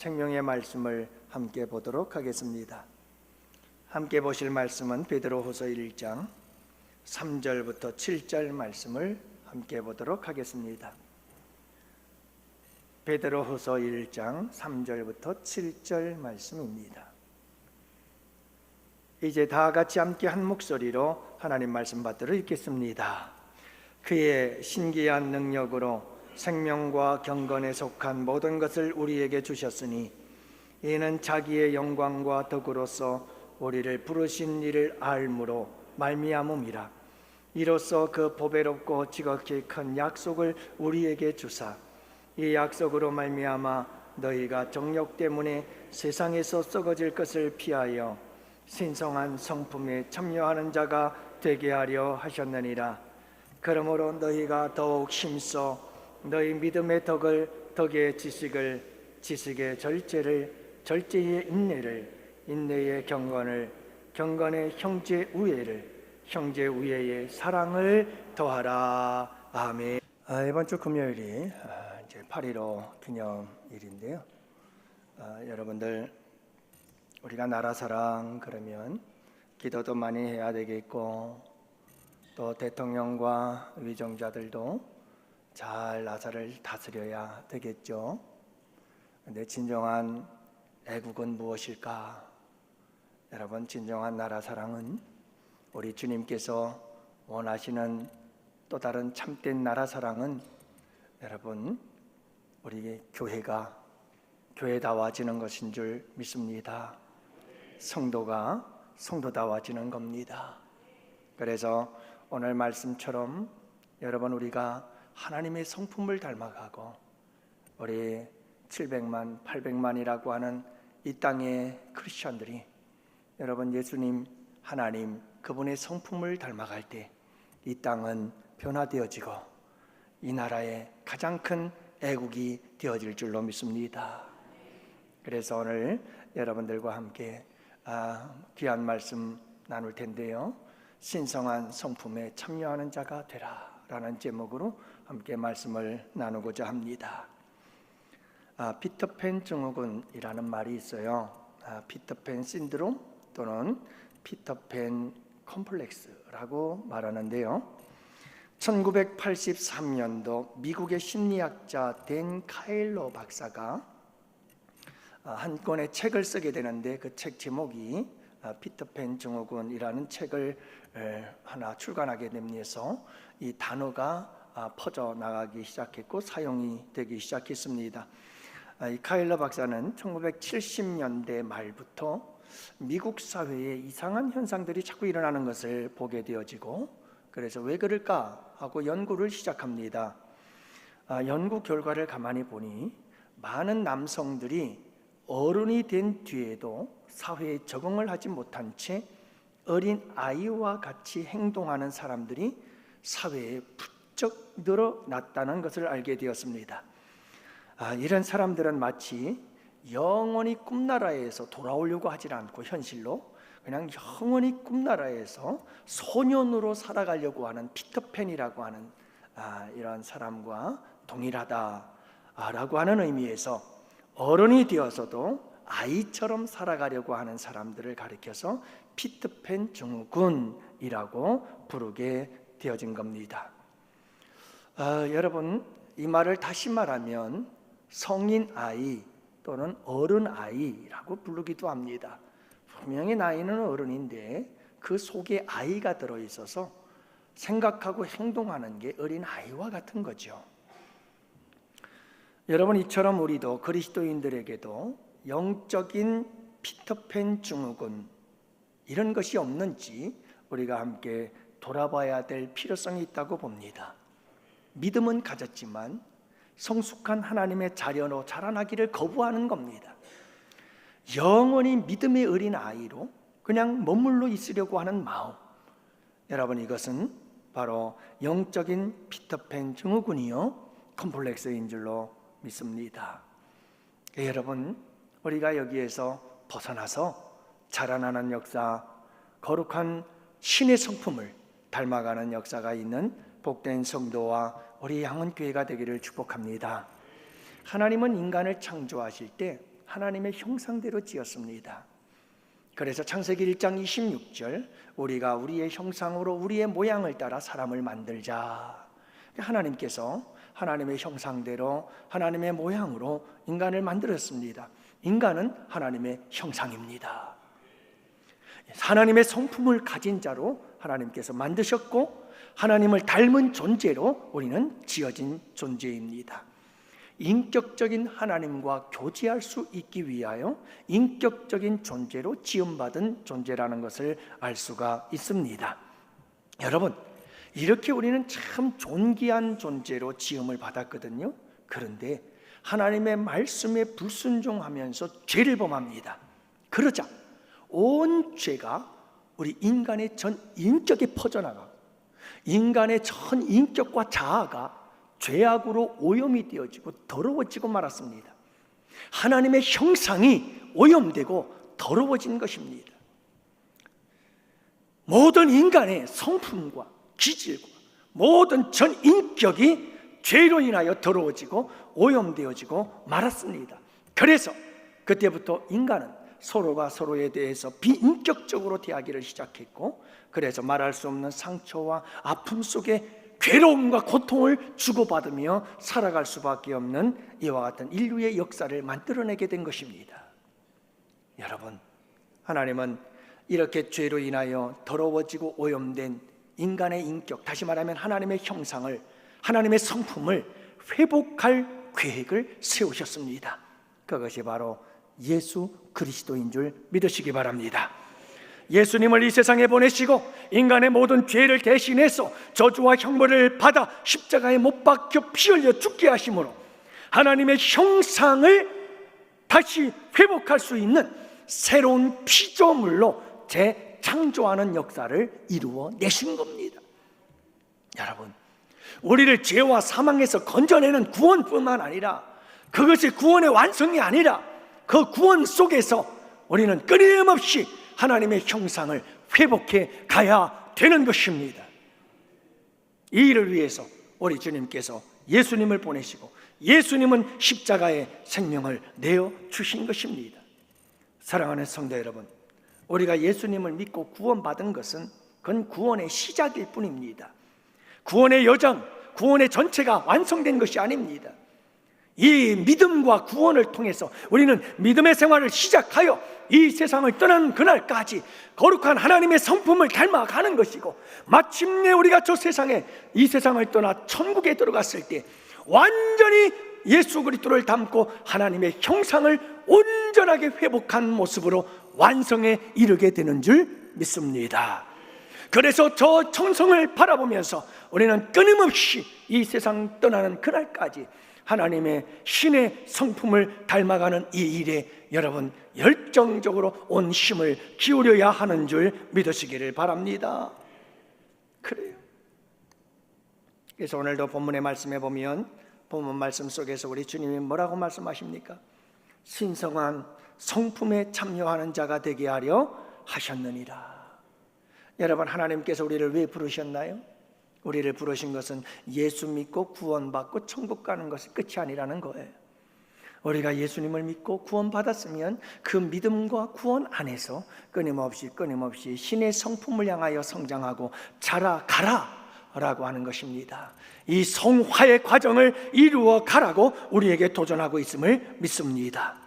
생명의 말씀을 함께 보도록 하겠습니다. 함께 보실 말씀은 베드로후서 1장 3절부터 7절 말씀을 함께 보도록 하겠습니다. 베드로후서 1장 3절부터 7절 말씀입니다. 이제 다 같이 함께 한 목소리로 하나님 말씀 받들어 읽겠습니다. 그의 신기한 능력으로 생명과 경건에 속한 모든 것을 우리에게 주셨으니 이는 자기의 영광과 덕으로서 우리를 부르신 이를 알므로 말미암음이라. 이로써 그 보배롭고 지극히 큰 약속을 우리에게 주사 이 약속으로 말미암아 너희가 정욕 때문에 세상에서 썩어질 것을 피하여 신성한 성품에 참여하는 자가 되게 하려 하셨느니라. 그러므로 너희가 더욱 힘써 너희 믿음의 덕의 지식을, 지식의 절제를, 절제의 인내를, 인내의 경건을, 경건의 형제 우애를, 형제 우애의 사랑을 더하라. 아멘. 이번 주 금요일이 이제 8.15 기념일인데요. 여러분들, 우리가 나라 사랑 그러면 기도도 많이 해야 되겠고, 또 대통령과 위정자들도 잘 나라를 다스려야 되겠죠. 근데 진정한 애국은 무엇일까? 여러분, 진정한 나라 사랑은 우리 주님께서 원하시는 또 다른 참된 나라 사랑은 여러분, 우리 교회가 교회다워지는 것인 줄 믿습니다. 성도가 성도다워지는 겁니다. 그래서 오늘 말씀처럼 여러분, 우리가 하나님의 성품을 닮아가고 우리 700만, 800만이라고 하는 이 땅의 크리스천들이 여러분, 예수님, 하나님 그분의 성품을 닮아갈 때 이 땅은 변화되어지고 이 나라의 가장 큰 애국이 되어질 줄로 믿습니다. 그래서 오늘 여러분들과 함께 귀한 말씀 나눌 텐데요, 신성한 성품에 참여하는 자가 되라 라는 제목으로 함께 말씀을 나누고자 합니다. 피터팬 증후군이라는 말이 있어요. 피터팬 신드롬 또는 피터팬 컴플렉스라고 말하는데요, 1983년도 미국의 심리학자 댄 카일러 박사가 한 권의 책을 쓰게 되는데, 그 책 제목이 피터팬 증후군이라는 책을 하나 출간하게 되면서 이 단어가 퍼져나가기 시작했고 사용이 되기 시작했습니다. 이 카일러 박사는 1970년대 말부터 미국 사회에 이상한 현상들이 자꾸 일어나는 것을 보게 되어지고, 그래서 왜 그럴까 하고 연구를 시작합니다. 연구 결과를 가만히 보니 많은 남성들이 어른이 된 뒤에도 사회에 적응을 하지 못한 채 어린 아이와 같이 행동하는 사람들이 사회에 부쩍 늘어났다는 것을 알게 되었습니다. 이런 사람들은 마치 영원히 꿈나라에서 돌아오려고 하지 않고 현실로 그냥 영원히 꿈나라에서 소년으로 살아가려고 하는 피터팬이라고 하는 이런 사람과 동일하다라고 하는 의미에서 어른이 되어서도 아이처럼 살아가려고 하는 사람들을 가리켜서 피터팬 증후군이라고 부르게 되어진 겁니다. 여러분, 이 말을 다시 말하면 성인 아이 또는 어른 아이라고 부르기도 합니다. 분명히 나이는 어른인데 그 속에 아이가 들어있어서 생각하고 행동하는 게 어린 아이와 같은 거죠. 여러분, 이처럼 우리도 그리스도인들에게도 영적인 피터팬 증후군 이런 것이 없는지 우리가 함께 돌아봐야 될 필요성이 있다고 봅니다. 믿음은 가졌지만 성숙한 하나님의 자녀로 자라나기를 거부하는 겁니다. 영원히 믿음의 어린 아이로 그냥 머물러 있으려고 하는 마음, 여러분, 이것은 바로 영적인 피터팬 증후군이요 컴플렉스인 줄로 믿습니다. 여러분, 우리가 여기에서 벗어나서 자라나는 역사, 거룩한 신의 성품을 닮아가는 역사가 있는 복된 성도와 우리 양원교회가 되기를 축복합니다. 하나님은 인간을 창조하실 때 하나님의 형상대로 지었습니다. 그래서 창세기 1장 26절 우리가 우리의 형상으로 우리의 모양을 따라 사람을 만들자. 하나님께서 하나님의 형상대로 하나님의 모양으로 인간을 만들었습니다. 인간은 하나님의 형상입니다. 하나님의 성품을 가진 자로 하나님께서 만드셨고 하나님을 닮은 존재로 우리는 지어진 존재입니다. 인격적인 하나님과 교제할 수 있기 위하여 인격적인 존재로 지음받은 존재라는 것을 알 수가 있습니다. 여러분, 이렇게 우리는 참 존귀한 존재로 지음을 받았거든요. 그런데 하나님의 말씀에 불순종하면서 죄를 범합니다. 그러자 온 죄가 우리 인간의 전 인격에 퍼져나가고 인간의 전 인격과 자아가 죄악으로 오염이 되어지고 더러워지고 말았습니다. 하나님의 형상이 오염되고 더러워진 것입니다. 모든 인간의 성품과 기질과 모든 전 인격이 죄로 인하여 더러워지고 오염되어지고 말았습니다. 그래서 그때부터 인간은 서로가 서로에 대해서 비인격적으로 대하기를 시작했고, 그래서 말할 수 없는 상처와 아픔 속에 괴로움과 고통을 주고받으며 살아갈 수밖에 없는 이와 같은 인류의 역사를 만들어내게 된 것입니다. 여러분, 하나님은 이렇게 죄로 인하여 더러워지고 오염된 인간의 인격, 다시 말하면 하나님의 형상을, 하나님의 성품을 회복할 계획을 세우셨습니다. 그것이 바로 예수 그리스도인 줄 믿으시기 바랍니다. 예수님을 이 세상에 보내시고 인간의 모든 죄를 대신해서 저주와 형벌을 받아 십자가에 못 박혀 피 흘려 죽게 하심으로 하나님의 형상을 다시 회복할 수 있는 새로운 피조물로 재창조하는 역사를 이루어 내신 겁니다. 여러분, 우리를 죄와 사망에서 건져내는 구원뿐만 아니라 그것이 구원의 완성이 아니라 그 구원 속에서 우리는 끊임없이 하나님의 형상을 회복해 가야 되는 것입니다. 이 일을 위해서 우리 주님께서 예수님을 보내시고 예수님은 십자가에 생명을 내어 주신 것입니다. 사랑하는 성도 여러분, 우리가 예수님을 믿고 구원받은 것은 그건 구원의 시작일 뿐입니다. 구원의 여정, 구원의 전체가 완성된 것이 아닙니다. 이 믿음과 구원을 통해서 우리는 믿음의 생활을 시작하여 이 세상을 떠나는 그날까지 거룩한 하나님의 성품을 닮아가는 것이고, 마침내 우리가 이 세상을 떠나 천국에 들어갔을 때 완전히 예수 그리스도를 닮고 하나님의 형상을 온전하게 회복한 모습으로 완성에 이르게 되는 줄 믿습니다. 그래서 저 천성을 바라보면서 우리는 끊임없이 이 세상 떠나는 그날까지 하나님의 신의 성품을 닮아가는 이 일에 여러분 열정적으로 온 힘을 기울여야 하는 줄 믿으시기를 바랍니다. 그래요. 그래서 오늘도 본문의 말씀에 보면 본문 말씀 속에서 우리 주님이 뭐라고 말씀하십니까? 신성한 성품에 참여하는 자가 되게 하려 하셨느니라. 여러분, 하나님께서 우리를 왜 부르셨나요? 우리를 부르신 것은 예수 믿고 구원받고 천국 가는 것이 끝이 아니라는 거예요. 우리가 예수님을 믿고 구원받았으면 그 믿음과 구원 안에서 끊임없이 신의 성품을 향하여 성장하고 자라가라 라고 하는 것입니다. 이 성화의 과정을 이루어 가라고 우리에게 도전하고 있음을 믿습니다.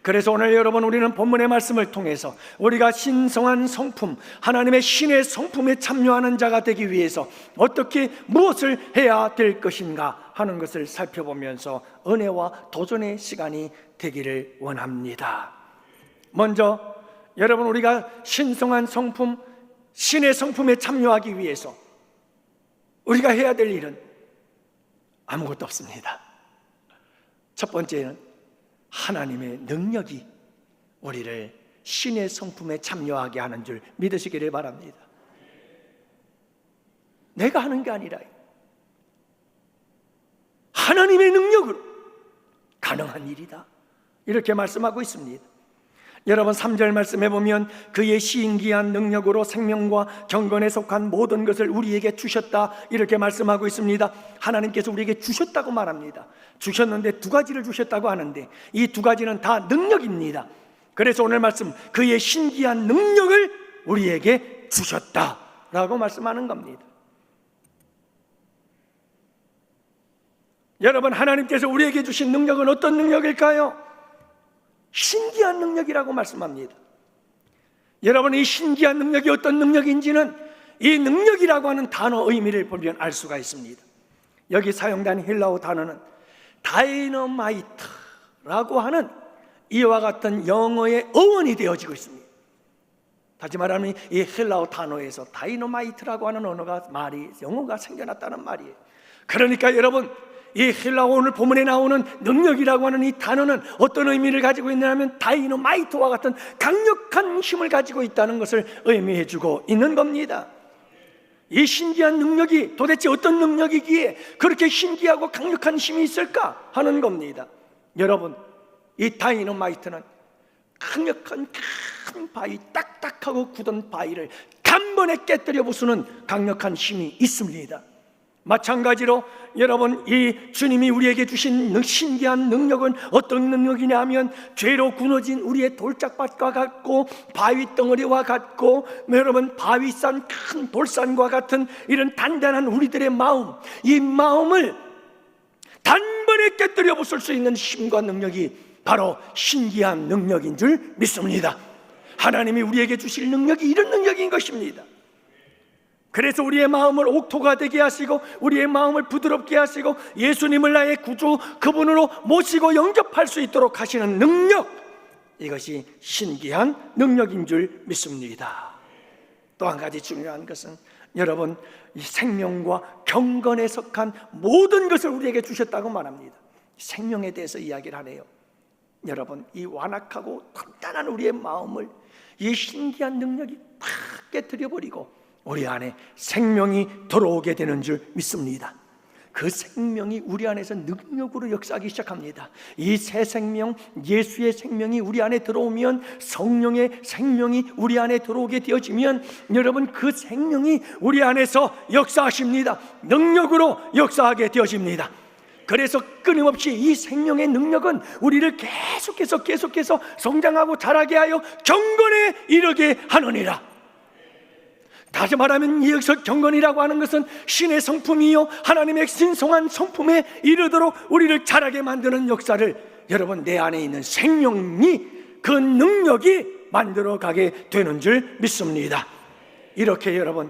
그래서 오늘 여러분, 우리는 본문의 말씀을 통해서 우리가 신성한 성품, 하나님의 신의 성품에 참여하는 자가 되기 위해서 어떻게 무엇을 해야 될 것인가 하는 것을 살펴보면서 은혜와 도전의 시간이 되기를 원합니다. 먼저 여러분, 우리가 신성한 성품, 신의 성품에 참여하기 위해서 우리가 해야 될 일은 아무것도 없습니다. 첫 번째는 하나님의 능력이 우리를 신의 성품에 참여하게 하는 줄 믿으시기를 바랍니다. 내가 하는 게 아니라 하나님의 능력으로 가능한 일이다, 이렇게 말씀하고 있습니다. 여러분 3절 말씀해 보면 그의 신기한 능력으로 생명과 경건에 속한 모든 것을 우리에게 주셨다, 이렇게 말씀하고 있습니다. 하나님께서 우리에게 주셨다고 말합니다. 주셨는데 두 가지를 주셨다고 하는데 이 두 가지는 다 능력입니다. 그래서 오늘 말씀, 그의 신기한 능력을 우리에게 주셨다라고 말씀하는 겁니다. 여러분, 하나님께서 우리에게 주신 능력은 어떤 능력일까요? 신기한 능력이라고 말씀합니다. 여러분, 이 신기한 능력이 어떤 능력인지는 이 능력이라고 하는 단어 의미를 보면 알 수가 있습니다. 여기 사용된 헬라어 단어는 다이너마이트라고 하는 이와 같은 영어의 어원이 되어지고 있습니다. 다시 말하면 이 헬라어 단어에서 다이너마이트라고 하는 영어가 생겨났다는 말이에요. 그러니까 여러분, 이 헬라어 오늘 본문에 나오는 능력이라고 하는 이 단어는 어떤 의미를 가지고 있냐면 다이너마이트와 같은 강력한 힘을 가지고 있다는 것을 의미해 주고 있는 겁니다. 이 신기한 능력이 도대체 어떤 능력이기에 그렇게 신기하고 강력한 힘이 있을까 하는 겁니다. 여러분, 이 다이너마이트는 강력한 큰 바위, 딱딱하고 굳은 바위를 단번에 깨뜨려 부수는 강력한 힘이 있습니다. 마찬가지로 여러분, 이 주님이 우리에게 주신 신기한 능력은 어떤 능력이냐 하면 죄로 굳어진 우리의 돌짝밭과 같고 바위 덩어리와 같고 여러분, 바위산 큰 돌산과 같은 이런 단단한 우리들의 마음, 이 마음을 단번에 깨뜨려 부술 수 있는 힘과 능력이 바로 신기한 능력인 줄 믿습니다. 하나님이 우리에게 주실 능력이 이런 능력인 것입니다. 그래서 우리의 마음을 옥토가 되게 하시고 우리의 마음을 부드럽게 하시고 예수님을 나의 구주, 그분으로 모시고 영접할 수 있도록 하시는 능력, 이것이 신기한 능력인 줄 믿습니다. 또 한 가지 중요한 것은 여러분, 이 생명과 경건에 속한 모든 것을 우리에게 주셨다고 말합니다. 생명에 대해서 이야기를 하네요. 여러분, 이 완악하고 단단한 우리의 마음을 이 신기한 능력이 팍 깨뜨려버리고 우리 안에 생명이 들어오게 되는 줄 믿습니다. 그 생명이 우리 안에서 능력으로 역사하기 시작합니다. 이 새 생명, 예수의 생명이 우리 안에 들어오면, 성령의 생명이 우리 안에 들어오게 되어지면 여러분, 그 생명이 우리 안에서 역사하십니다. 능력으로 역사하게 되어집니다. 그래서 끊임없이 이 생명의 능력은 우리를 계속해서 성장하고 자라게 하여 경건에 이르게 하느니라. 다시 말하면 여기서 경건이라고 하는 것은 신의 성품이요 하나님의 신성한 성품에 이르도록 우리를 자라게 만드는 역사를 여러분, 내 안에 있는 생명이, 그 능력이 만들어가게 되는 줄 믿습니다. 이렇게 여러분,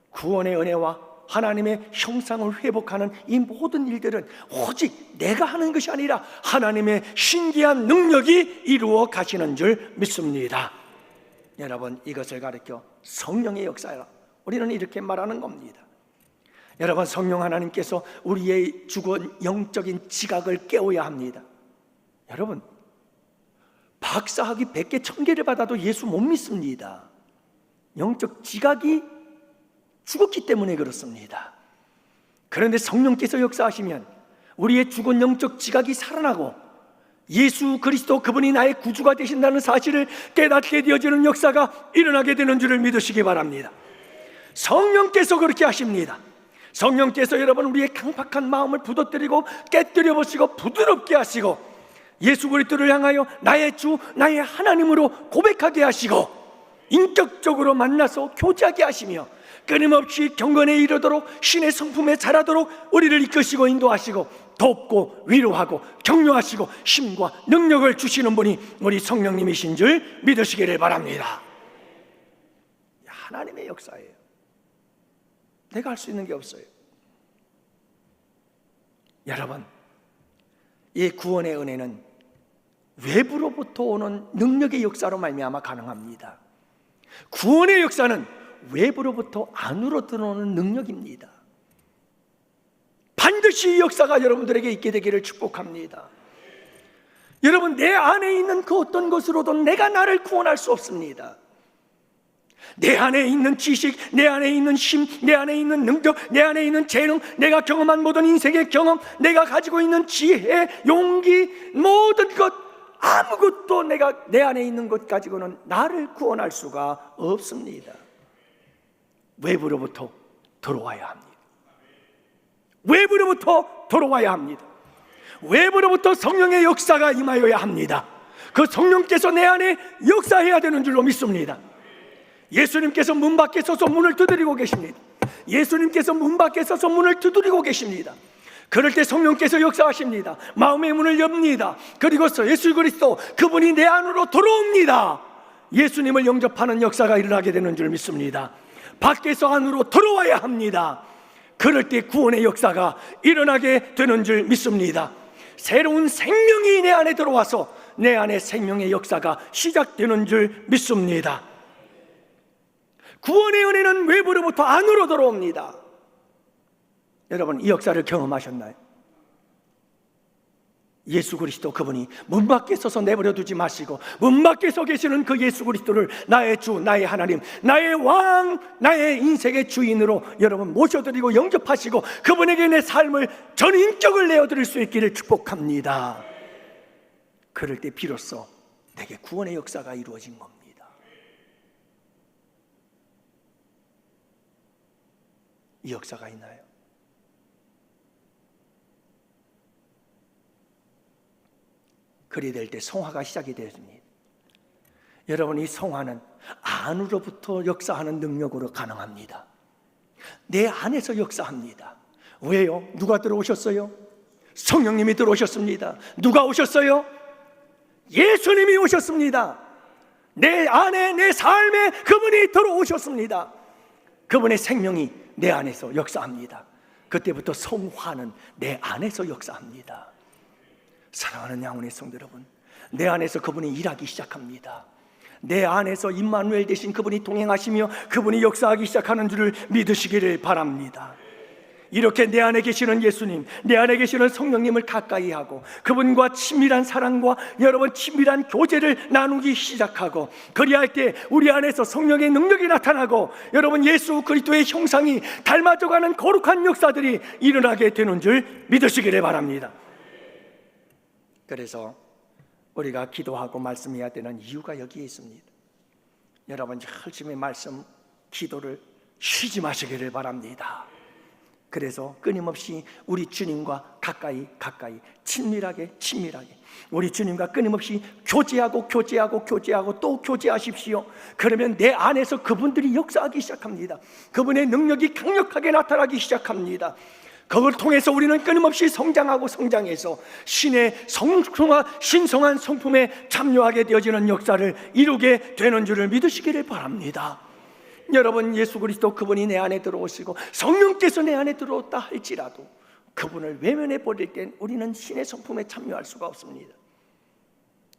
구원의 은혜와 하나님의 형상을 회복하는 이 모든 일들은 오직 내가 하는 것이 아니라 하나님의 신기한 능력이 이루어 가시는 줄 믿습니다. 여러분, 이것을 가리켜 성령의 역사라 우리는 이렇게 말하는 겁니다. 여러분, 성령 하나님께서 우리의 죽은 영적인 지각을 깨워야 합니다. 여러분, 박사학위 100개 1000개를 받아도 예수 못 믿습니다. 영적 지각이 죽었기 때문에 그렇습니다. 그런데 성령께서 역사하시면 우리의 죽은 영적 지각이 살아나고 예수 그리스도, 그분이 나의 구주가 되신다는 사실을 깨닫게 되어지는 역사가 일어나게 되는 줄을 믿으시기 바랍니다. 성령께서 그렇게 하십니다. 성령께서 여러분, 우리의 강팍한 마음을 부도뜨리고 깨뜨려 보시고 부드럽게 하시고 예수 그리스도를 향하여 나의 주, 나의 하나님으로 고백하게 하시고 인격적으로 만나서 교제하게 하시며 끊임없이 경건에 이르도록 신의 성품에 자라도록 우리를 이끄시고 인도하시고 돕고 위로하고 격려하시고 힘과 능력을 주시는 분이 우리 성령님이신 줄 믿으시기를 바랍니다. 하나님의 역사예요. 내가 할 수 있는 게 없어요. 여러분, 이 구원의 은혜는 외부로부터 오는 능력의 역사로 말미암아 가능합니다. 구원의 역사는 외부로부터 안으로 들어오는 능력입니다. 반드시 이 역사가 여러분들에게 있게 되기를 축복합니다. 여러분, 내 안에 있는 그 어떤 것으로도 내가 나를 구원할 수 없습니다. 내 안에 있는 지식, 내 안에 있는 힘, 내 안에 있는 능력, 내 안에 있는 재능, 내가 경험한 모든 인생의 경험, 내가 가지고 있는 지혜, 용기, 모든 것 아무것도 내가 내 안에 있는 것 가지고는 나를 구원할 수가 없습니다. 외부로부터 들어와야 합니다. 외부로부터 들어와야 합니다. 외부로부터 성령의 역사가 임하여야 합니다. 그 성령께서 내 안에 역사해야 되는 줄로 믿습니다. 예수님께서 문 밖에 서서 문을 두드리고 계십니다. 예수님께서 문 밖에 서서 문을 두드리고 계십니다. 그럴 때 성령께서 역사하십니다. 마음의 문을 엽니다. 그리고서 예수 그리스도 그분이 내 안으로 들어옵니다. 예수님을 영접하는 역사가 일어나게 되는 줄 믿습니다. 밖에서 안으로 들어와야 합니다. 그럴 때 구원의 역사가 일어나게 되는 줄 믿습니다. 새로운 생명이 내 안에 들어와서 내 안에 생명의 역사가 시작되는 줄 믿습니다. 구원의 은혜는 외부로부터 안으로 들어옵니다. 여러분, 이 역사를 경험하셨나요? 예수 그리스도 그분이 문 밖에 서서 내버려 두지 마시고 문 밖에 서 계시는 그 예수 그리스도를 나의 주, 나의 하나님, 나의 왕, 나의 인생의 주인으로 여러분 모셔드리고 영접하시고 그분에게 내 삶을 전인격을 내어드릴 수 있기를 축복합니다. 그럴 때 비로소 내게 구원의 역사가 이루어진 겁니다. 이 역사가 있나요? 그리 될 때 성화가 시작이 되었습니다. 여러분, 이 성화는 안으로부터 역사하는 능력으로 가능합니다. 내 안에서 역사합니다. 왜요? 누가 들어오셨어요? 성령님이 들어오셨습니다. 누가 오셨어요? 예수님이 오셨습니다. 내 안에, 내 삶에 그분이 들어오셨습니다. 그분의 생명이 내 안에서 역사합니다. 그때부터 성화는 내 안에서 역사합니다. 사랑하는 양훈의 성도 여러분, 내 안에서 그분이 일하기 시작합니다. 내 안에서 임마누엘 되신 그분이 동행하시며 그분이 역사하기 시작하는 줄을 믿으시기를 바랍니다. 이렇게 내 안에 계시는 예수님, 내 안에 계시는 성령님을 가까이 하고 그분과 친밀한 사랑과 여러분 친밀한 교제를 나누기 시작하고, 그리할 때 우리 안에서 성령의 능력이 나타나고 여러분 예수 그리스도의 형상이 닮아져가는 거룩한 역사들이 일어나게 되는 줄 믿으시기를 바랍니다. 그래서 우리가 기도하고 말씀해야 되는 이유가 여기에 있습니다. 여러분 열심히 말씀, 기도를 쉬지 마시기를 바랍니다. 그래서 끊임없이 우리 주님과 가까이 친밀하게 우리 주님과 끊임없이 교제하고 또 교제하십시오. 그러면 내 안에서 그분들이 역사하기 시작합니다. 그분의 능력이 강력하게 나타나기 시작합니다. 그걸 통해서 우리는 끊임없이 성장해서 신의 신성한 성품에 참여하게 되어지는 역사를 이루게 되는 줄을 믿으시기를 바랍니다. 여러분, 예수 그리스도 그분이 내 안에 들어오시고 성령께서 내 안에 들어왔다 할지라도 그분을 외면해 버릴 땐 우리는 신의 성품에 참여할 수가 없습니다.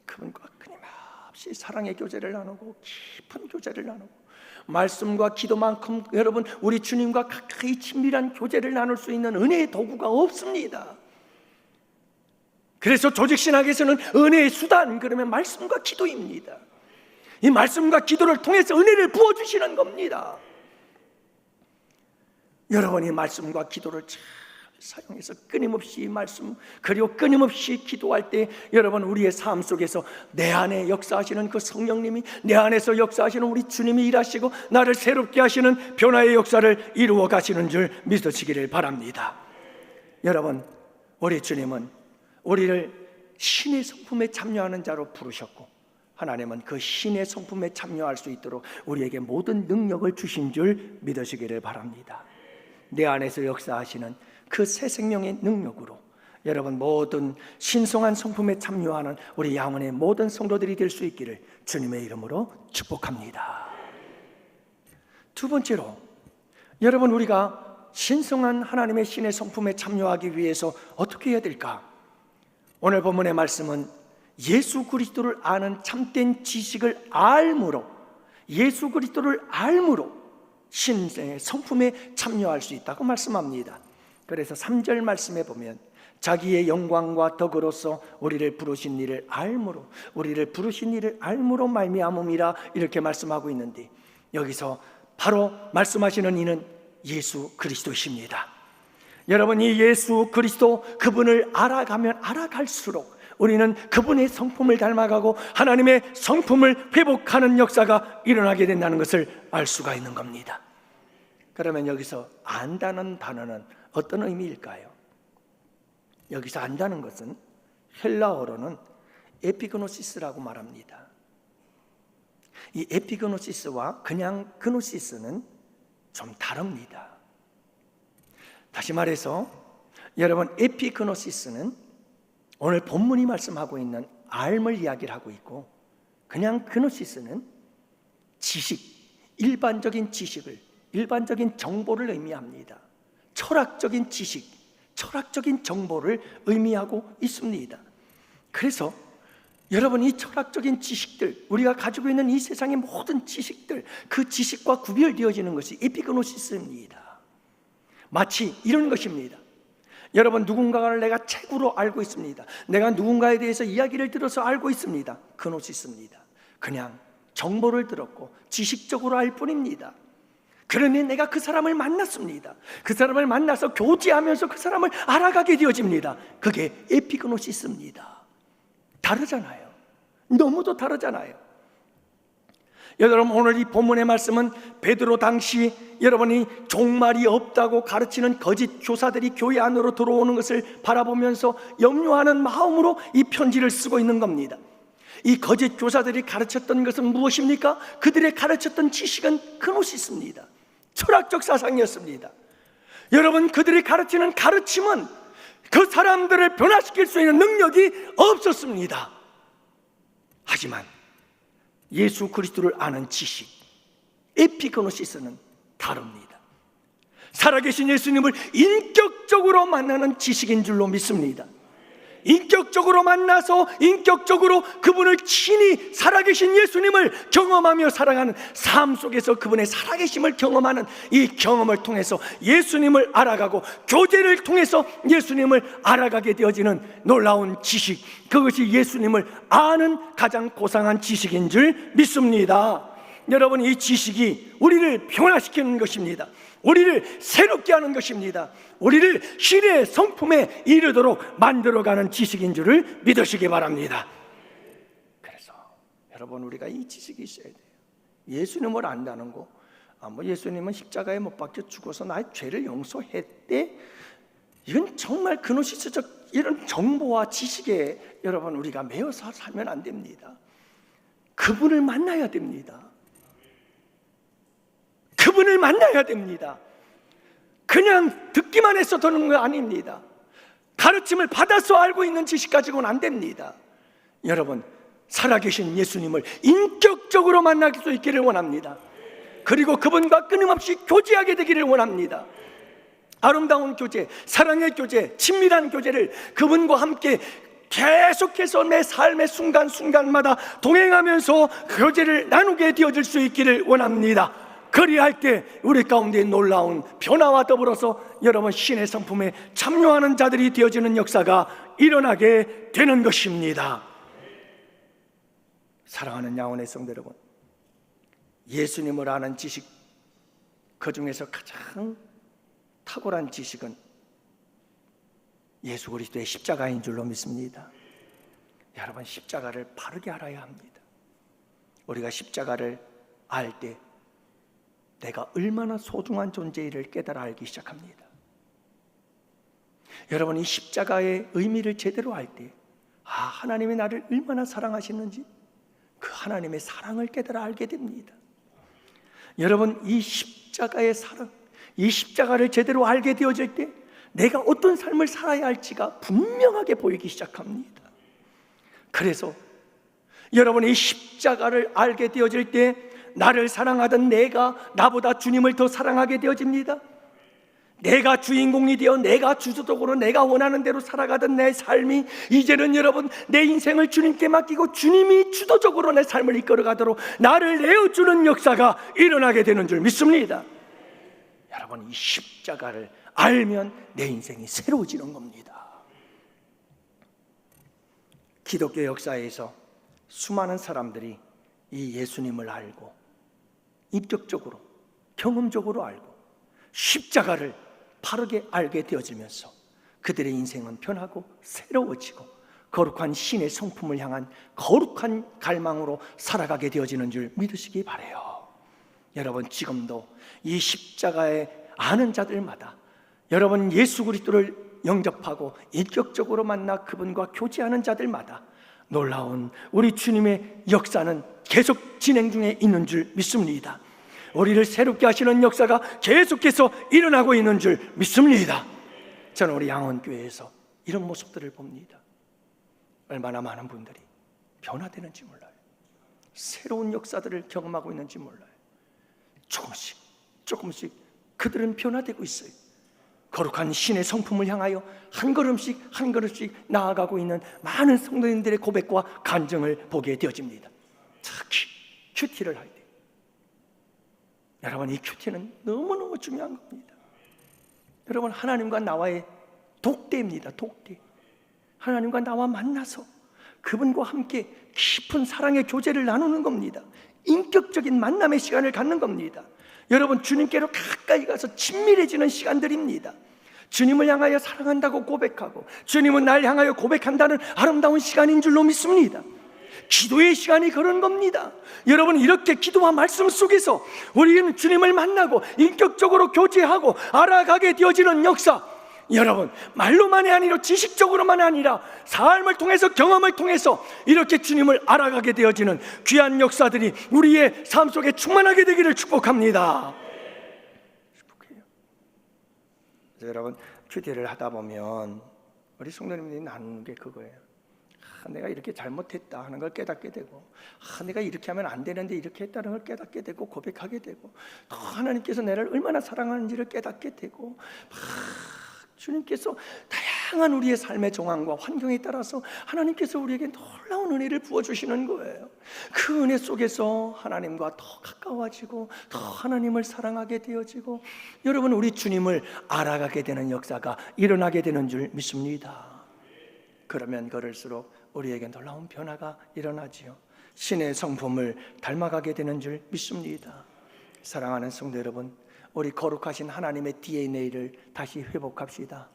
그분과 끊임없이 사랑의 교제를 나누고 깊은 교제를 나누고 말씀과 기도만큼 여러분 우리 주님과 가까이 친밀한 교제를 나눌 수 있는 은혜의 도구가 없습니다. 그래서 조직신학에서는 은혜의 수단, 그러면 말씀과 기도입니다. 이 말씀과 기도를 통해서 은혜를 부어주시는 겁니다. 여러분이 말씀과 기도를 잘 사용해서 끊임없이 말씀 그리고 끊임없이 기도할 때 여러분 우리의 삶 속에서 내 안에 역사하시는 그 성령님이, 내 안에서 역사하시는 우리 주님이 일하시고 나를 새롭게 하시는 변화의 역사를 이루어 가시는 줄 믿으시기를 바랍니다. 여러분, 우리 주님은 우리를 신의 성품에 참여하는 자로 부르셨고 하나님은 그 신의 성품에 참여할 수 있도록 우리에게 모든 능력을 주신 줄 믿으시기를 바랍니다. 내 안에서 역사하시는 그 새 생명의 능력으로 여러분 모든 신성한 성품에 참여하는 우리 양원의 모든 성도들이 될 수 있기를 주님의 이름으로 축복합니다. 두 번째로, 여러분 우리가 신성한 하나님의 신의 성품에 참여하기 위해서 어떻게 해야 될까? 오늘 본문의 말씀은 예수 그리스도를 아는 참된 지식을 알므로, 예수 그리스도를 알므로 신의 성품에 참여할 수 있다고 말씀합니다. 그래서 3절 말씀에 보면 자기의 영광과 덕으로서 우리를 부르신 이를 알므로 말미암음이라 이렇게 말씀하고 있는데, 여기서 바로 말씀하시는 이는 예수 그리스도십니다. 여러분, 이 예수 그리스도 그분을 알아가면 알아갈수록 우리는 그분의 성품을 닮아가고 하나님의 성품을 회복하는 역사가 일어나게 된다는 것을 알 수가 있는 겁니다. 그러면 여기서 안다는 단어는 어떤 의미일까요? 여기서 안다는 것은 헬라어로는 에피그노시스라고 말합니다. 이 에피그노시스와 그냥 그노시스는 좀 다릅니다. 다시 말해서 여러분, 에피그노시스는 오늘 본문이 말씀하고 있는 알을 이야기를 하고 있고, 그냥 그노시스는 지식, 일반적인 지식을, 일반적인 정보를 의미합니다. 철학적인 지식, 철학적인 정보를 의미하고 있습니다. 그래서 여러분, 이 철학적인 지식들, 우리가 가지고 있는 이 세상의 모든 지식들, 그 지식과 구별되어지는 것이 에피그노시스입니다. 마치 이런 것입니다. 여러분, 누군가를 내가 책으로 알고 있습니다. 내가 누군가에 대해서 이야기를 들어서 알고 있습니다. 그노시스입니다. 그냥 정보를 들었고 지식적으로 알 뿐입니다. 그러니 내가 그 사람을 만났습니다. 그 사람을 만나서 교제하면서 그 사람을 알아가게 되어집니다. 그게 에피그노시스입니다. 다르잖아요. 너무도 다르잖아요. 여러분, 오늘 이 본문의 말씀은 베드로 당시 여러분이 종말이 없다고 가르치는 거짓 교사들이 교회 안으로 들어오는 것을 바라보면서 염려하는 마음으로 이 편지를 쓰고 있는 겁니다. 이 거짓 교사들이 가르쳤던 것은 무엇입니까? 그들의 가르쳤던 지식은 그노시스입니다. 철학적 사상이었습니다. 여러분, 그들이 가르치는 가르침은 그 사람들을 변화시킬 수 있는 능력이 없었습니다. 하지만 예수 그리스도를 아는 지식, 에피그노시스는 다릅니다. 살아계신 예수님을 인격적으로 만나는 지식인 줄로 믿습니다. 인격적으로 만나서 인격적으로 그분을 친히 살아계신 예수님을 경험하며 살아가는 삶 속에서 그분의 살아계심을 경험하는 이 경험을 통해서 예수님을 알아가고 교제를 통해서 예수님을 알아가게 되어지는 놀라운 지식, 그것이 예수님을 아는 가장 고상한 지식인 줄 믿습니다. 여러분, 이 지식이 우리를 변화시키는 것입니다. 우리를 새롭게 하는 것입니다. 우리를 신의 성품에 이르도록 만들어가는 지식인 줄을 믿으시기 바랍니다. 그래서 여러분, 우리가 이 지식이 있어야 돼요. 예수님을 안다는 거, 예수님은 십자가에 못 박혀 죽어서 나의 죄를 용서했대, 이건 정말 그노시스적 이런 정보와 지식에 여러분 우리가 매여서 살면 안 됩니다. 그분을 만나야 됩니다. 그분을 만나야 됩니다. 그냥 듣기만 해서 되는 거 아닙니다. 가르침을 받아서 알고 있는 지식 가지고는 안 됩니다. 여러분, 살아계신 예수님을 인격적으로 만날 수 있기를 원합니다. 그리고 그분과 끊임없이 교제하게 되기를 원합니다. 아름다운 교제, 사랑의 교제, 친밀한 교제를 그분과 함께 계속해서 내 삶의 순간순간마다 동행하면서 교제를 나누게 되어질 수 있기를 원합니다. 그리할 때 우리 가운데 놀라운 변화와 더불어서 여러분 신의 성품에 참여하는 자들이 되어지는 역사가 일어나게 되는 것입니다. 사랑하는 양원의 성도 여러분, 예수님을 아는 지식, 그 중에서 가장 탁월한 지식은 예수 그리스도의 십자가인 줄로 믿습니다. 여러분, 십자가를 바르게 알아야 합니다. 우리가 십자가를 알 때 내가 얼마나 소중한 존재를 깨달아 알기 시작합니다. 여러분, 이 십자가의 의미를 제대로 알 때, 하나님이 나를 얼마나 사랑하시는지 그 하나님의 사랑을 깨달아 알게 됩니다. 여러분, 이 십자가의 사랑, 이 십자가를 제대로 알게 되어질 때 내가 어떤 삶을 살아야 할지가 분명하게 보이기 시작합니다. 그래서 여러분, 이 십자가를 알게 되어질 때 나를 사랑하던 내가 나보다 주님을 더 사랑하게 되어집니다. 내가 주인공이 되어 내가 주도적으로 내가 원하는 대로 살아가던 내 삶이 이제는 여러분 내 인생을 주님께 맡기고 주님이 주도적으로 내 삶을 이끌어가도록 나를 내어주는 역사가 일어나게 되는 줄 믿습니다. 여러분, 이 십자가를 알면 내 인생이 새로워지는 겁니다. 기독교 역사에서 수많은 사람들이 이 예수님을 알고 인격적으로 경험적으로 알고 십자가를 바르게 알게 되어지면서 그들의 인생은 변하고 새로워지고 거룩한 신의 성품을 향한 거룩한 갈망으로 살아가게 되어지는 줄 믿으시기 바라요. 여러분, 지금도 이 십자가에 아는 자들마다, 여러분 예수 그리스도를 영접하고 인격적으로 만나 그분과 교제하는 자들마다 놀라운 우리 주님의 역사는 계속 진행 중에 있는 줄 믿습니다. 우리를 새롭게 하시는 역사가 계속해서 일어나고 있는 줄 믿습니다. 저는 우리 양원교회에서 이런 모습들을 봅니다. 얼마나 많은 분들이 변화되는지 몰라요. 새로운 역사들을 경험하고 있는지 몰라요. 조금씩 그들은 변화되고 있어요. 거룩한 신의 성품을 향하여 한 걸음씩 나아가고 있는 많은 성도님들의 고백과 간증을 보게 되어집니다. 특히 큐티를 할 때, 여러분, 이 큐티는 너무너무 중요한 겁니다. 여러분, 하나님과 나와의 독대입니다. 독대. 하나님과 나와 만나서 그분과 함께 깊은 사랑의 교제를 나누는 겁니다. 인격적인 만남의 시간을 갖는 겁니다. 여러분, 주님께로 가까이 가서 친밀해지는 시간들입니다. 주님을 향하여 사랑한다고 고백하고 주님은 날 향하여 고백한다는 아름다운 시간인 줄로 믿습니다. 기도의 시간이 그런 겁니다. 여러분, 이렇게 기도와 말씀 속에서 우리는 주님을 만나고 인격적으로 교제하고 알아가게 되어지는 역사, 여러분, 말로만이 아니라 지식적으로만 아니라 삶을 통해서, 경험을 통해서 이렇게 주님을 알아가게 되어지는 귀한 역사들이 우리의 삶 속에 충만하게 되기를 축복합니다. 축복해요. 그래서 여러분, 큐티를 하다 보면 우리 성도님들이 나누는 게 그거예요. 내가 이렇게 잘못했다 하는 걸 깨닫게 되고, 내가 이렇게 하면 안 되는데 이렇게 했다는 걸 깨닫게 되고, 고백하게 되고, 또 하나님께서 나를 얼마나 사랑하는지를 깨닫게 되고, 주님께서 다양한 우리의 삶의 정황과 환경에 따라서 하나님께서 우리에게 놀라운 은혜를 부어주시는 거예요. 그 은혜 속에서 하나님과 더 가까워지고 더 하나님을 사랑하게 되어지고, 여러분, 우리 주님을 알아가게 되는 역사가 일어나게 되는 줄 믿습니다. 그러면 그럴수록 우리에게 놀라운 변화가 일어나지요. 신의 성품을 닮아가게 되는 줄 믿습니다. 사랑하는 성도 여러분, 우리 거룩하신 하나님의 DNA를 다시 회복합시다.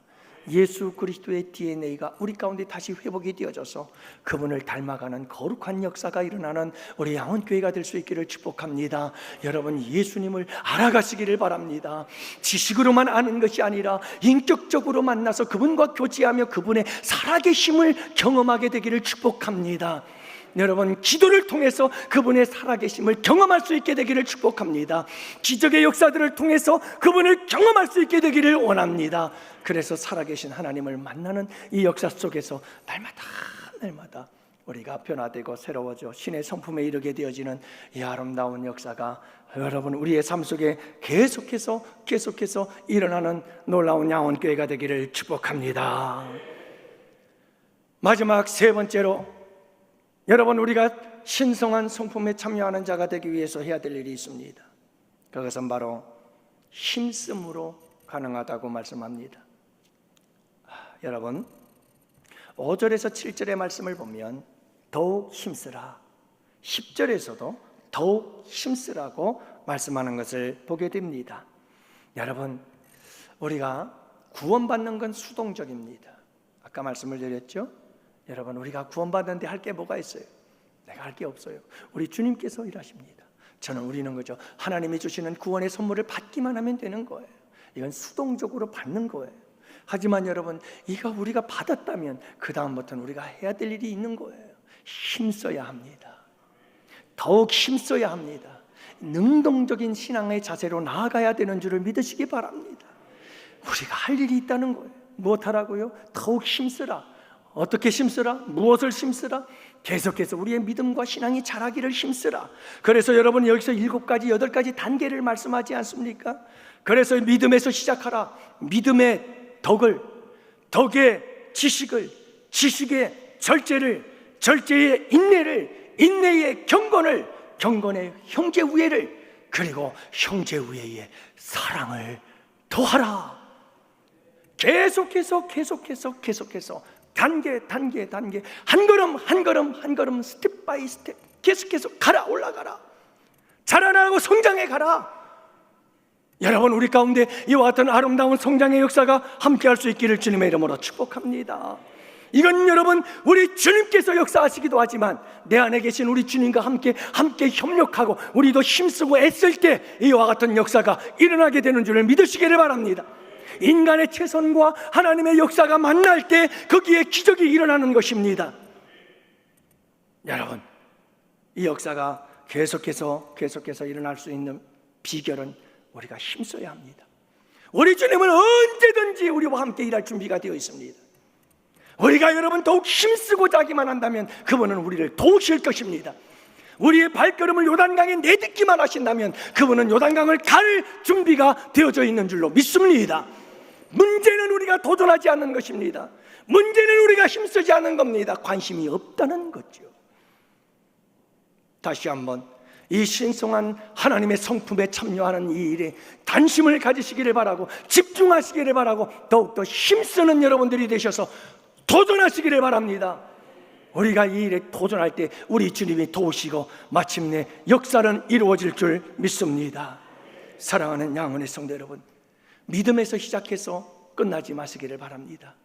예수 그리스도의 DNA가 우리 가운데 다시 회복이 되어져서 그분을 닮아가는 거룩한 역사가 일어나는 우리 양원교회가 될 수 있기를 축복합니다. 여러분, 예수님을 알아가시기를 바랍니다. 지식으로만 아는 것이 아니라 인격적으로 만나서 그분과 교제하며 그분의 살아계심을 경험하게 되기를 축복합니다. 여러분, 기도를 통해서 그분의 살아계심을 경험할 수 있게 되기를 축복합니다. 기적의 역사들을 통해서 그분을 경험할 수 있게 되기를 원합니다. 그래서 살아계신 하나님을 만나는 이 역사 속에서 날마다 우리가 변화되고 새로워져 신의 성품에 이르게 되어지는 이 아름다운 역사가 여러분, 우리의 삶 속에 계속해서 일어나는 놀라운 양원교회가 되기를 축복합니다. 마지막 세 번째로, 여러분, 우리가 신성한 성품에 참여하는 자가 되기 위해서 해야 될 일이 있습니다. 그것은 바로 힘쓰므로 가능하다고 말씀합니다. 여러분, 5절에서 7절의 말씀을 보면 더욱 힘쓰라, 10절에서도 더욱 힘쓰라고 말씀하는 것을 보게 됩니다. 여러분, 우리가 구원받는 건 수동적입니다. 아까 말씀을 드렸죠? 여러분, 우리가 구원받는데 할 게 뭐가 있어요? 내가 할 게 없어요. 우리 주님께서 일하십니다. 저는 우리는 거죠. 하나님이 주시는 구원의 선물을 받기만 하면 되는 거예요. 이건 수동적으로 받는 거예요. 하지만 여러분, 이거 우리가 받았다면 그 다음부터는 우리가 해야 될 일이 있는 거예요. 힘써야 합니다. 더욱 힘써야 합니다. 능동적인 신앙의 자세로 나아가야 되는 줄을 믿으시기 바랍니다. 우리가 할 일이 있다는 거예요. 무엇하라고요? 더욱 힘쓰라. 어떻게 힘쓰라? 무엇을 힘쓰라? 계속해서 우리의 믿음과 신앙이 자라기를 힘쓰라. 그래서 여러분, 여기서 7가지, 8가지 단계를 말씀하지 않습니까? 그래서 믿음에서 시작하라. 믿음의 덕을, 덕의 지식을, 지식의 절제를, 절제의 인내를, 인내의 경건을, 경건의 형제 우애를, 그리고 형제 우애의 사랑을 더하라. 계속해서 단계, 한 걸음, 스텝 바이 스텝 계속해서 올라가라. 자라나고 성장해 가라. 여러분, 우리 가운데 이와 같은 아름다운 성장의 역사가 함께할 수 있기를 주님의 이름으로 축복합니다. 이건 여러분 우리 주님께서 역사하시기도 하지만 내 안에 계신 우리 주님과 함께 협력하고 우리도 힘쓰고 애쓸 때 이와 같은 역사가 일어나게 되는 줄을 믿으시기를 바랍니다. 인간의 최선과 하나님의 역사가 만날 때 거기에 기적이 일어나는 것입니다. 여러분, 이 역사가 계속해서 일어날 수 있는 비결은 우리가 힘써야 합니다. 우리 주님은 언제든지 우리와 함께 일할 준비가 되어 있습니다. 우리가 여러분 더욱 힘쓰고 자기만 한다면 그분은 우리를 도우실 것입니다. 우리의 발걸음을 요단강에 내딛기만 하신다면 그분은 요단강을 갈 준비가 되어져 있는 줄로 믿습니다. 문제는 우리가 도전하지 않는 것입니다. 문제는 우리가 힘쓰지 않는 겁니다. 관심이 없다는 거죠. 다시 한번 이 신성한 하나님의 성품에 참여하는 이 일에 단심을 가지시기를 바라고 집중하시기를 바라고 더욱더 힘쓰는 여러분들이 되셔서 도전하시기를 바랍니다. 우리가 이 일에 도전할 때 우리 주님이 도우시고 마침내 역사는 이루어질 줄 믿습니다. 사랑하는 양원의 성도 여러분, 믿음에서 시작해서 끝나지 마시기를 바랍니다.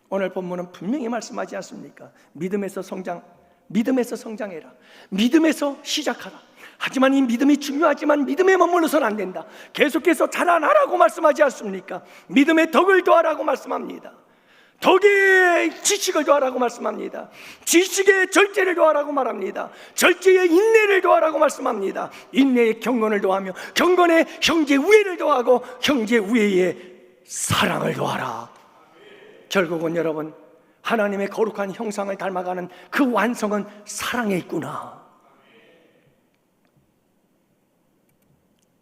오늘 본문은 분명히 말씀하지 않습니까? 믿음에서 성장해라. 믿음에서 시작하라. 하지만 이 믿음이 중요하지만 믿음에 머물러서는 안 된다. 계속해서 자라나라고 말씀하지 않습니까? 믿음의 덕을 더하라고 말씀합니다. 덕의 지식을 더하라고 말씀합니다. 지식의 절제를 더하라고 말합니다. 절제의 인내를 더하라고 말씀합니다. 인내의 경건을 더하며 경건의 형제 우애를 더하고 형제 우애의 사랑을 더하라. 결국은 여러분, 하나님의 거룩한 형상을 닮아가는 그 완성은 사랑에 있구나.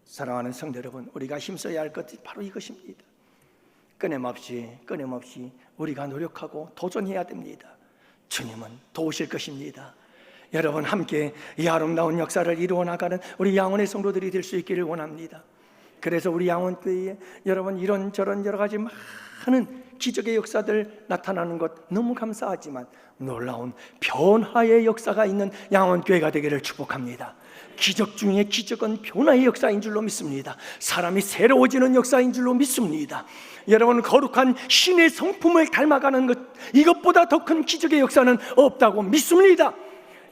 사랑하는 성도 여러분, 우리가 힘써야 할 것이 바로 이것입니다. 끊임없이 우리가 노력하고 도전해야 됩니다. 주님은 도우실 것입니다. 여러분, 함께 이 아름다운 역사를 이루어 나가는 우리 양원의 성도들이 될 수 있기를 원합니다. 그래서 우리 양원교회에 여러분 이런저런 여러 가지 많은 기적의 역사들 나타나는 것 너무 감사하지만 놀라운 변화의 역사가 있는 양원교회가 되기를 축복합니다. 기적 중에 기적은 변화의 역사인 줄로 믿습니다. 사람이 새로워지는 역사인 줄로 믿습니다. 여러분, 거룩한 신의 성품을 닮아가는 것, 이것보다 더 큰 기적의 역사는 없다고 믿습니다.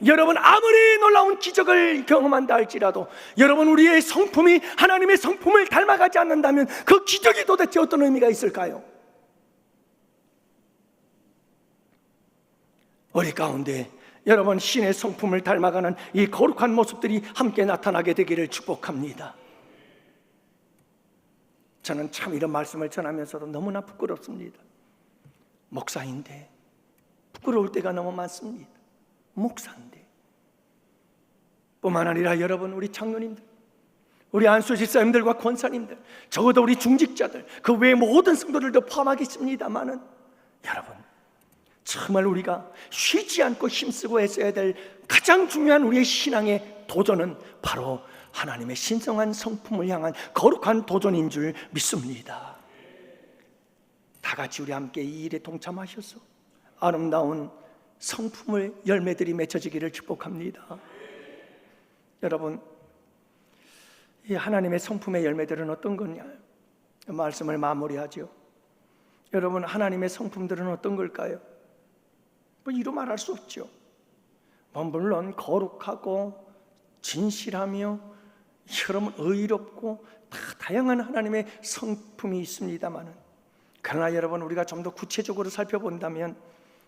여러분, 아무리 놀라운 기적을 경험한다 할지라도 여러분, 우리의 성품이 하나님의 성품을 닮아가지 않는다면 그 기적이 도대체 어떤 의미가 있을까요? 우리 가운데 여러분, 신의 성품을 닮아가는 이 거룩한 모습들이 함께 나타나게 되기를 축복합니다. 저는 참 이런 말씀을 전하면서도 너무나 부끄럽습니다. 목사인데 부끄러울 때가 너무 많습니다. 목사인데 뿐만 아니라 여러분, 우리 장로님들, 우리 안수 집사님들과 권사님들, 적어도 우리 중직자들, 그 외의 모든 성도들도 포함하겠습니다마는 여러분, 정말 우리가 쉬지 않고 힘쓰고 애써야 될 가장 중요한 우리의 신앙의 도전은 바로 하나님의 신성한 성품을 향한 거룩한 도전인 줄 믿습니다. 다 같이 우리 함께 이 일에 동참하셔서 아름다운 성품의 열매들이 맺혀지기를 축복합니다. 여러분, 이 하나님의 성품의 열매들은 어떤 거냐? 말씀을 마무리하죠. 여러분, 하나님의 성품들은 어떤 걸까요? 뭐 이루 말할 수 없죠. 물론 거룩하고 진실하며 여러분 의롭고 다양한 하나님의 성품이 있습니다만은, 그러나 여러분, 우리가 좀 더 구체적으로 살펴본다면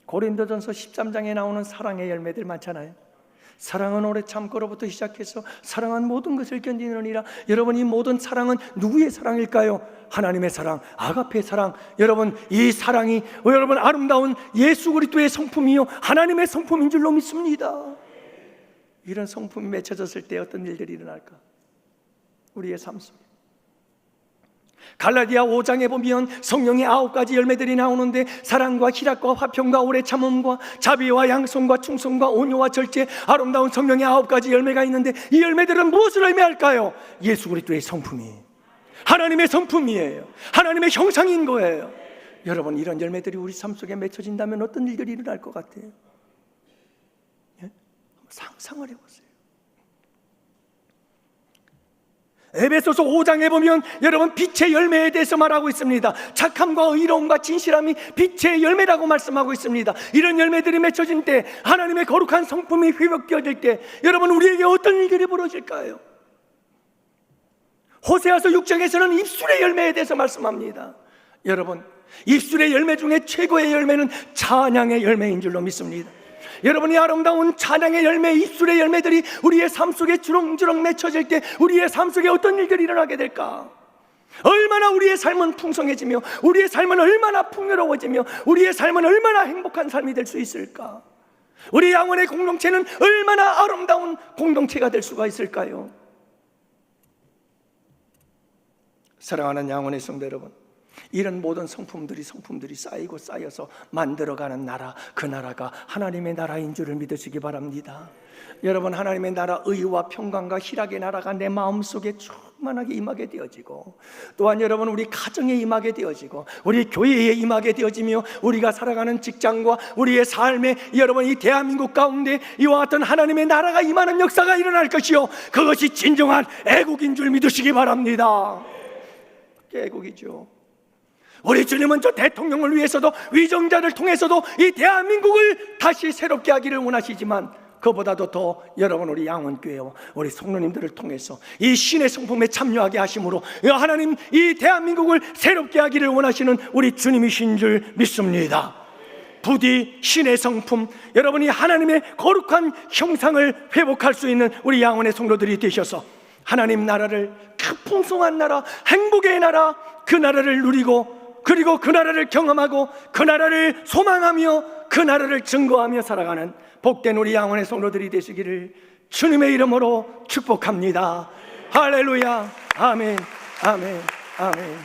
고린도전서 13장에 나오는 사랑의 열매들 많잖아요. 사랑은 오래 참고로부터 시작해서 사랑은 모든 것을 견디느니라. 여러분, 이 모든 사랑은 누구의 사랑일까요? 하나님의 사랑, 아가페 사랑. 여러분, 이 사랑이 여러분 아름다운 예수 그리스도의 성품이요 하나님의 성품인 줄로 믿습니다. 이런 성품이 맺혀졌을 때 어떤 일들이 일어날까? 우리의 삶 속에 갈라디아 5장에 보면 성령의 9가지 열매들이 나오는데, 사랑과 희락과 화평과 오래 참음과 자비와 양성과 충성과 온유와 절제, 아름다운 성령의 9가지 열매가 있는데, 이 열매들은 무엇을 의미할까요? 예수 그리스도의 성품이 하나님의 성품이에요. 하나님의 형상인 거예요. 여러분, 이런 열매들이 우리 삶 속에 맺혀진다면 어떤 일들이 일어날 것 같아요? 예? 상상을 해보세요. 에베소서 5장에 보면 여러분 빛의 열매에 대해서 말하고 있습니다. 착함과 의로움과 진실함이 빛의 열매라고 말씀하고 있습니다. 이런 열매들이 맺혀진 때, 하나님의 거룩한 성품이 휘벗겨질 때 여러분 우리에게 어떤 일들이 벌어질까요? 호세아서 6장에서는 입술의 열매에 대해서 말씀합니다. 여러분, 입술의 열매 중에 최고의 열매는 찬양의 열매인 줄로 믿습니다. 여러분이 아름다운 찬양의 열매, 입술의 열매들이 우리의 삶 속에 주렁주렁 맺혀질 때 우리의 삶 속에 어떤 일들이 일어나게 될까? 얼마나 우리의 삶은 풍성해지며 우리의 삶은 얼마나 풍요로워지며 우리의 삶은 얼마나 행복한 삶이 될 수 있을까? 우리 영혼의 공동체는 얼마나 아름다운 공동체가 될 수가 있을까요? 사랑하는 영혼의 성도 여러분, 이런 모든 성품들이 쌓이고 쌓여서 만들어가는 나라, 그 나라가 하나님의 나라인 줄을 믿으시기 바랍니다. 여러분, 하나님의 나라, 의와 평강과 희락의 나라가 내 마음속에 충만하게 임하게 되어지고, 또한 여러분 우리 가정에 임하게 되어지고, 우리 교회에 임하게 되어지며, 우리가 살아가는 직장과 우리의 삶에 여러분 이 대한민국 가운데 이와 같은 하나님의 나라가 임하는 역사가 일어날 것이요, 그것이 진정한 애국인 줄 믿으시기 바랍니다. 애국이죠. 우리 주님은 저 대통령을 위해서도, 위정자를 통해서도 이 대한민국을 다시 새롭게 하기를 원하시지만, 그보다도 더 여러분 우리 양원교회와 우리 성도님들을 통해서 이 신의 성품에 참여하게 하심으로 하나님 이 대한민국을 새롭게 하기를 원하시는 우리 주님이신 줄 믿습니다. 부디 신의 성품, 여러분이 하나님의 거룩한 형상을 회복할 수 있는 우리 양원의 성도들이 되셔서 하나님 나라를, 그 풍성한 나라, 행복의 나라, 그 나라를 누리고, 그리고 그 나라를 경험하고 그 나라를 소망하며 그 나라를 증거하며 살아가는 복된 우리 양원의 성도들이 되시기를 주님의 이름으로 축복합니다. 할렐루야. 아멘, 아멘, 아멘.